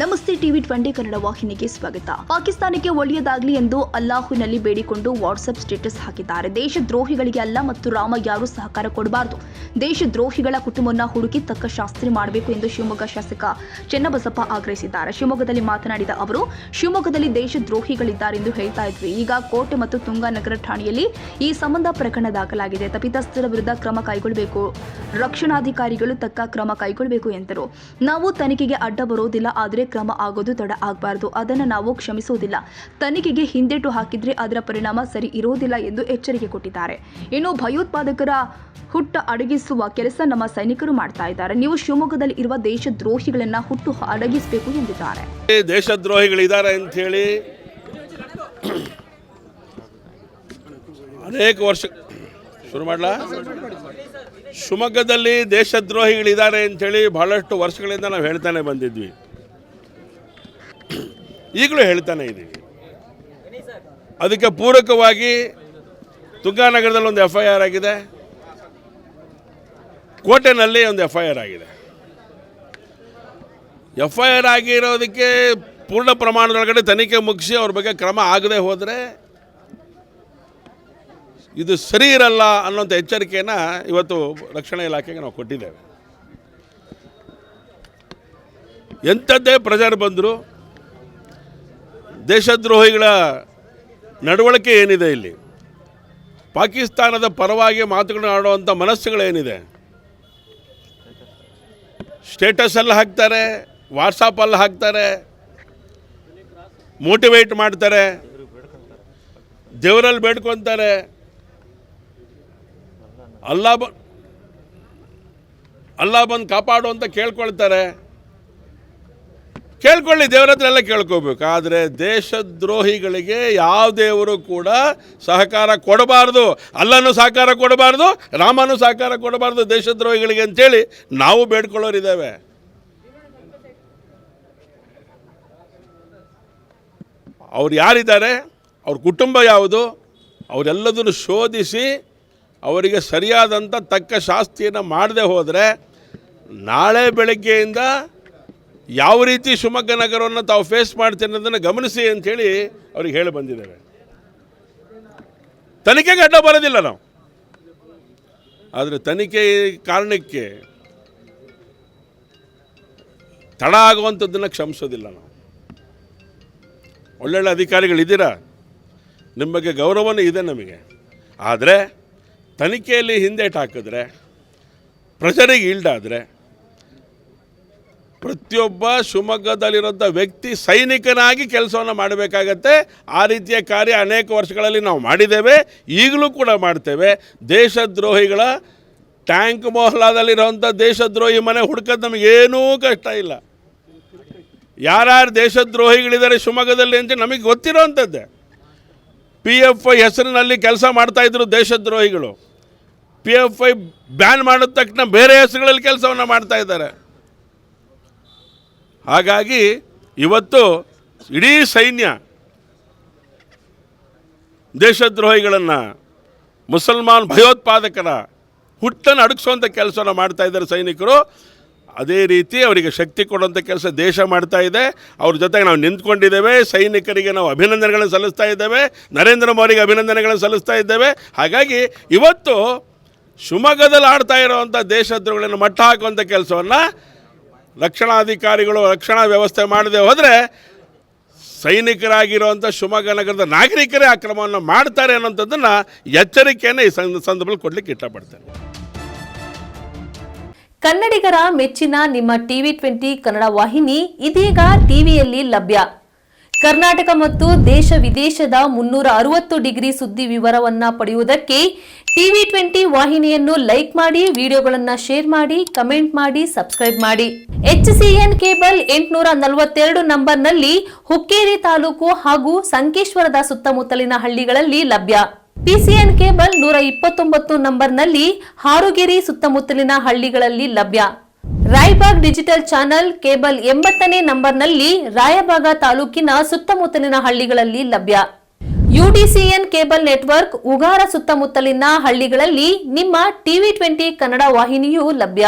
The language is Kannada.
ನಮಸ್ತೆ ಟಿವಿ 20 ಕನ್ನಡ ವಾಹಿನಿಗೆ ಸ್ವಾಗತ. ಪಾಕಿಸ್ತಾನಕ್ಕೆ ಒಳ್ಳೆಯದಾಗಲಿ ಎಂದು ಅಲ್ಲಾಹುನಲ್ಲಿ ಬೇಡಿಕೊಂಡು ವಾಟ್ಸ್ಆಪ್ ಸ್ಟೇಟಸ್ ಹಾಕಿದ್ದಾರೆ. ದೇಶದ್ರೋಹಿಗಳಿಗೆ ಅಲ್ಲ ಮತ್ತು ರಾಮ ಯಾರು ಸಹಕಾರ ಕೊಡಬಾರದು. ದೇಶದ್ರೋಹಿಗಳ ಕುಟುಂಬವನ್ನು ಹುಡುಕಿ ತಕ್ಕ ಶಾಸ್ತಿ ಮಾಡಬೇಕು ಎಂದು ಶಿವಮೊಗ್ಗ ಶಾಸಕ ಚೆನ್ನಬಸಪ್ಪ ಆಗ್ರಹಿಸಿದ್ದಾರೆ. ಶಿವಮೊಗ್ಗದಲ್ಲಿ ಮಾತನಾಡಿದ ಅವರು, ಶಿವಮೊಗ್ಗದಲ್ಲಿ ದೇಶದ್ರೋಹಿಗಳಿದ್ದಾರೆ ಎಂದು ಹೇಳ್ತಾ ಇದ್ವಿ. ಈಗ ಕೋಟೆ ಮತ್ತು ತುಂಗಾನಗರ ಠಾಣೆಯಲ್ಲಿ ಈ ಸಂಬಂಧ ಪ್ರಕರಣ ದಾಖಲಾಗಿದೆ. ತಪ್ಪಿತಸ್ಥರ ವಿರುದ್ಧ ಕ್ರಮ ಕೈಗೊಳ್ಳಬೇಕು. ರಕ್ಷಣಾಧಿಕಾರಿಗಳು ತಕ್ಕ ಕ್ರಮ ಕೈಗೊಳ್ಳಬೇಕು ಎಂದರು. ನಾವು ತನಿಖೆಗೆ ಅಡ್ಡ ಬರೋದಿಲ್ಲ, ಆದರೆ ಕ್ರಮ ಆಗೋದು ತಡ ಆಗಬಾರದು. ಅದನ್ನು ನಾವು ಕ್ಷಮಿಸುವುದಿಲ್ಲ. ತನಿಖೆಗೆ ಹಿಂದೇಟು ಹಾಕಿದ್ರೆ ಅದರ ಪರಿಣಾಮ ಸರಿ ಇರೋದಿಲ್ಲ ಎಂದು ಎಚ್ಚರಿಕೆ ಕೊಟ್ಟಿದ್ದಾರೆ. ಇನ್ನು ಭಯೋತ್ಪಾದಕರ ಹುಟ್ಟು ಅಡಗಿಸುವ ಕೆಲಸ ನಮ್ಮ ಸೈನಿಕರು ಮಾಡ್ತಾ ಇದ್ದಾರೆ. ನೀವು ಶಿವಮೊಗ್ಗದಲ್ಲಿ ಇರುವ ದೇಶದ್ರೋಹಿಗಳನ್ನ ಹುಟ್ಟು ಅಡಗಿಸಬೇಕು ಎಂದಿದ್ದಾರೆ. ದೇಶದ್ರೋಹಿಗಳಿದ್ದಾರೆ ಅಂತ ಹೇಳಿ ಅನೇಕ ವರ್ಷ ಶುರು ಮಾಡಲಾ ಶಿವಮೊಗ್ಗದಲ್ಲಿ ದೇಶದ್ರೋಹಿಗಳಿದ್ದಾರೆ ಅಂಥೇಳಿ ಬಹಳಷ್ಟು ವರ್ಷಗಳಿಂದ ನಾವು ಹೇಳ್ತಾನೆ ಬಂದಿದ್ವಿ, ಈಗಲೂ ಹೇಳ್ತಾನೆ ಇದ್ದೀವಿ. ಅದಕ್ಕೆ ಪೂರಕವಾಗಿ ತುಂಗಾನಗರದಲ್ಲಿ ಒಂದು FIR ಆಗಿದೆ, ಕೋಟೆನಲ್ಲಿ ಒಂದು FIR ಆಗಿದೆ. FIR ಆಗಿರೋದಕ್ಕೆ ಪೂರ್ಣ ಪ್ರಮಾಣದೊಳಗಡೆ ತನಿಖೆ ಮುಗಿಸಿ ಅವ್ರ ಬಗ್ಗೆ ಕ್ರಮ ಆಗದೆ ಹೋದರೆ ಇದು ಸರಿ ಇರಲ್ಲ ಅನ್ನೋಂಥ ಎಚ್ಚರಿಕೆಯನ್ನು ಇವತ್ತು ರಕ್ಷಣಾ ಇಲಾಖೆಗೆ ನಾವು ಕೊಟ್ಟಿದ್ದೇವೆ. ಎಂಥದ್ದೇ ಪ್ರೆಷರ್ ಬಂದರೂ ದೇಶದ್ರೋಹಿಗಳ ನಡವಳಿಕೆ ಏನಿದೆ, ಇಲ್ಲಿ ಪಾಕಿಸ್ತಾನದ ಪರವಾಗಿ ಮಾತುಗಳನ್ನ ಆಡುವಂಥ ಮನಸ್ಸುಗಳೇನಿದೆ, ಸ್ಟೇಟಸಲ್ಲಿ ಹಾಕ್ತಾರೆ, ವಾಟ್ಸಪ್ಪಲ್ಲಿ ಹಾಕ್ತಾರೆ, ಮೋಟಿವೇಟ್ ಮಾಡ್ತಾರೆ, ದೇವರಲ್ಲಿ ಬೇಡ್ಕೊತಾರೆ, ಅಲ್ಲಾ ಬಂದು ಕಾಪಾಡು ಅಂತ ಕೇಳ್ಕೊಳ್ತಾರೆ. ಕೇಳ್ಕೊಳ್ಳಿ, ದೇವರ ಹತ್ರ ಎಲ್ಲ ಕೇಳ್ಕೋಬೇಕು. ಆದರೆ ದೇಶದ್ರೋಹಿಗಳಿಗೆ ಯಾವ ದೇವರು ಕೂಡ ಸಹಕಾರ ಕೊಡಬಾರ್ದು, ಅಲ್ಲನೂ ಸಹಕಾರ ಕೊಡಬಾರ್ದು, ರಾಮನೂ ಸಹಕಾರ ಕೊಡಬಾರ್ದು ದೇಶದ್ರೋಹಿಗಳಿಗೆ ಅಂತೇಳಿ ನಾವು ಬೇಡ್ಕೊಳ್ಳೋರಿದ್ದೇವೆ. ಅವ್ರು ಯಾರಿದ್ದಾರೆ, ಅವ್ರ ಕುಟುಂಬ ಯಾವುದು, ಅವರೆಲ್ಲದನ್ನು ಶೋಧಿಸಿ ಅವರಿಗೆ ಸರಿಯಾದಂಥ ತಕ್ಕ ಶಾಸ್ತಿಯನ್ನು ಮಾಡದೆ ಹೋದರೆ ನಾಳೆ ಬೆಳಗ್ಗೆಯಿಂದ ಯಾವ ರೀತಿ ಶಿವಮೊಗ್ಗ ನಗರವನ್ನು ತಾವು ಫೇಸ್ ಮಾಡ್ತೀನಿ ಅನ್ನೋದನ್ನು ಗಮನಿಸಿ ಅಂಥೇಳಿ ಅವ್ರಿಗೆ ಹೇಳಿ ಬಂದಿದ್ದೇವೆ. ತನಿಖೆಗೆ ಅಡ್ಡ ಬರೋದಿಲ್ಲ ನಾವು, ಆದರೆ ತನಿಖೆ ಕಾರಣಕ್ಕೆ ತಡ ಆಗುವಂಥದ್ದನ್ನು ಕ್ಷಮಿಸೋದಿಲ್ಲ ನಾವು. ಒಳ್ಳೊಳ್ಳೆ ಅಧಿಕಾರಿಗಳಿದ್ದೀರಾ, ನಿಮ್ಮ ಬಗ್ಗೆ ಗೌರವನೂ ಇದೆ ನಮಗೆ. ಆದರೆ ತನಿಖೆಯಲ್ಲಿ ಹಿಂದೇಟು ಹಾಕಿದ್ರೆ, ಪ್ರೆಷರಿಗೆ ಈಲ್ಡಾದರೆ ಪ್ರತಿಯೊಬ್ಬ ಶಿವಮೊಗ್ಗದಲ್ಲಿರೋಂಥ ವ್ಯಕ್ತಿ ಸೈನಿಕನಾಗಿ ಕೆಲಸವನ್ನು ಮಾಡಬೇಕಾಗತ್ತೆ. ಆ ರೀತಿಯ ಕಾರ್ಯ ಅನೇಕ ವರ್ಷಗಳಲ್ಲಿ ನಾವು ಮಾಡಿದ್ದೇವೆ, ಈಗಲೂ ಕೂಡ ಮಾಡ್ತೇವೆ. ದೇಶದ್ರೋಹಿಗಳ ಟ್ಯಾಂಕ್ ಮೊಹಲ್ಲಾದಲ್ಲಿರೋಂಥ ದೇಶದ್ರೋಹಿ ಮನೆ ಹುಡ್ಕೋದು ನಮಗೇನೂ ಕಷ್ಟ ಇಲ್ಲ. ಯಾರ್ಯಾರು ದೇಶದ್ರೋಹಿಗಳಿದ್ದಾರೆ ಶಿವಮೊಗ್ಗದಲ್ಲಿ ಅಂತ ನಮಗೆ ಗೊತ್ತಿರೋವಂಥದ್ದೇ. PFI ಹೆಸರಿನಲ್ಲಿ ಕೆಲಸ ಮಾಡ್ತಾಯಿದ್ರು ದೇಶದ್ರೋಹಿಗಳು. PFI ಬ್ಯಾನ್ ಮಾಡಿದ ತಕ್ಷಣ ಬೇರೆ ಹೆಸರುಗಳಲ್ಲಿ ಕೆಲಸವನ್ನು ಮಾಡ್ತಾ ಇದ್ದಾರೆ. ಹಾಗಾಗಿ ಇವತ್ತು ಇಡೀ ಸೈನ್ಯ ದೇಶದ್ರೋಹಿಗಳನ್ನು, ಮುಸಲ್ಮಾನ್ ಭಯೋತ್ಪಾದಕರ ಹುಟ್ಟನ್ನು ಅಡಗಿಸುವಂಥ ಕೆಲಸವನ್ನು ಮಾಡ್ತಾ ಇದ್ದಾರೆ ಸೈನಿಕರು. ಅದೇ ರೀತಿ ಅವರಿಗೆ ಶಕ್ತಿ ಕೊಡುವಂಥ ಕೆಲಸ ದೇಶ ಮಾಡ್ತಾ ಇದೆ. ಅವ್ರ ಜೊತೆಗೆ ನಾವು ನಿಂತ್ಕೊಂಡಿದ್ದೇವೆ. ಸೈನಿಕರಿಗೆ ನಾವು ಅಭಿನಂದನೆಗಳನ್ನು ಸಲ್ಲಿಸ್ತಾ ಇದ್ದೇವೆ, ನರೇಂದ್ರ ಮೋದಿಗೆ ಅಭಿನಂದನೆಗಳನ್ನು ಸಲ್ಲಿಸ್ತಾ ಇದ್ದೇವೆ. ಹಾಗಾಗಿ ಇವತ್ತು ಶಿವಮೊಗ್ಗದಲ್ಲಿ ಆಡ್ತಾ ಇರುವಂಥ ದೇಶದ್ರೋಹಿಗಳನ್ನು ಮಟ್ಟ ಹಾಕುವಂಥ ಕೆಲಸವನ್ನು ರಕ್ಷಣಾಧಿಕಾರಿಗಳು, ರಕ್ಷಣಾ ವ್ಯವಸ್ಥೆ ಮಾಡದೆ ಹೋದರೆ ಸೈನಿಕರಾಗಿರುವಂಥ ಶಿವಮೊಗ್ಗ ನಗರದ ನಾಗರಿಕರೇ ಅಕ್ರಮವನ್ನು ಮಾಡ್ತಾರೆ ಅನ್ನೋಂಥದ್ದನ್ನು ಎಚ್ಚರಿಕೆಯನ್ನು ಈ ಸಂದರ್ಭದಲ್ಲಿ ಕೊಡಲಿಕ್ಕೆ ಇಷ್ಟಪಡ್ತೇನೆ. ಕನ್ನಡಿಗರ ಮೆಚ್ಚಿನ ನಿಮ್ಮ ಟಿವಿ 20 ಕನ್ನಡ ವಾಹಿನಿ ಇದೀಗ ಟಿವಿಯಲ್ಲಿ ಲಭ್ಯ. ಕರ್ನಾಟಕ ಮತ್ತು ದೇಶ ವಿದೇಶದ 360 ಡಿಗ್ರಿ ಸುದ್ದಿ ವಿವರವನ್ನ ಪಡೆಯುವುದಕ್ಕೆ ಟಿವಿ 20 ವಾಹಿನಿಯನ್ನು ಲೈಕ್ ಮಾಡಿ, ವಿಡಿಯೋಗಳನ್ನು ಶೇರ್ ಮಾಡಿ, ಕಮೆಂಟ್ ಮಾಡಿ, ಸಬ್ಸ್ಕ್ರೈಬ್ ಮಾಡಿ. HCN ಕೇಬಲ್ 842 ನಂಬರ್ನಲ್ಲಿ ಹುಕ್ಕೇರಿ ತಾಲೂಕು ಹಾಗೂ ಸಂಕೇಶ್ವರದ ಸುತ್ತಮುತ್ತಲಿನ ಹಳ್ಳಿಗಳಲ್ಲಿ ಲಭ್ಯ. PCN ಕೇಬಲ್ 129 ನಂಬರ್ನಲ್ಲಿ ಹಾರುಗೆರೆ ಸುತ್ತಮುತ್ತಲಿನ ಹಳ್ಳಿಗಳಲ್ಲಿ ಲಭ್ಯ. ರಾಯಬಾಗ್ ಡಿಜಿಟಲ್ ಚಾನೆಲ್ ಕೇಬಲ್ 80ನೇ ನಂಬರ್ನಲ್ಲಿ ರಾಯಬಾಗ ತಾಲೂಕಿನ ಸುತ್ತಮುತ್ತಲಿನ ಹಳ್ಳಿಗಳಲ್ಲಿ ಲಭ್ಯ. UDCN ಕೇಬಲ್ ನೆಟ್ವರ್ಕ್ ಉಗಾರ ಸುತ್ತಮುತ್ತಲಿನ ಹಳ್ಳಿಗಳಲ್ಲಿ ನಿಮ್ಮ ಟಿವಿ 20 ಕನ್ನಡ ವಾಹಿನಿಯೂ ಲಭ್ಯ.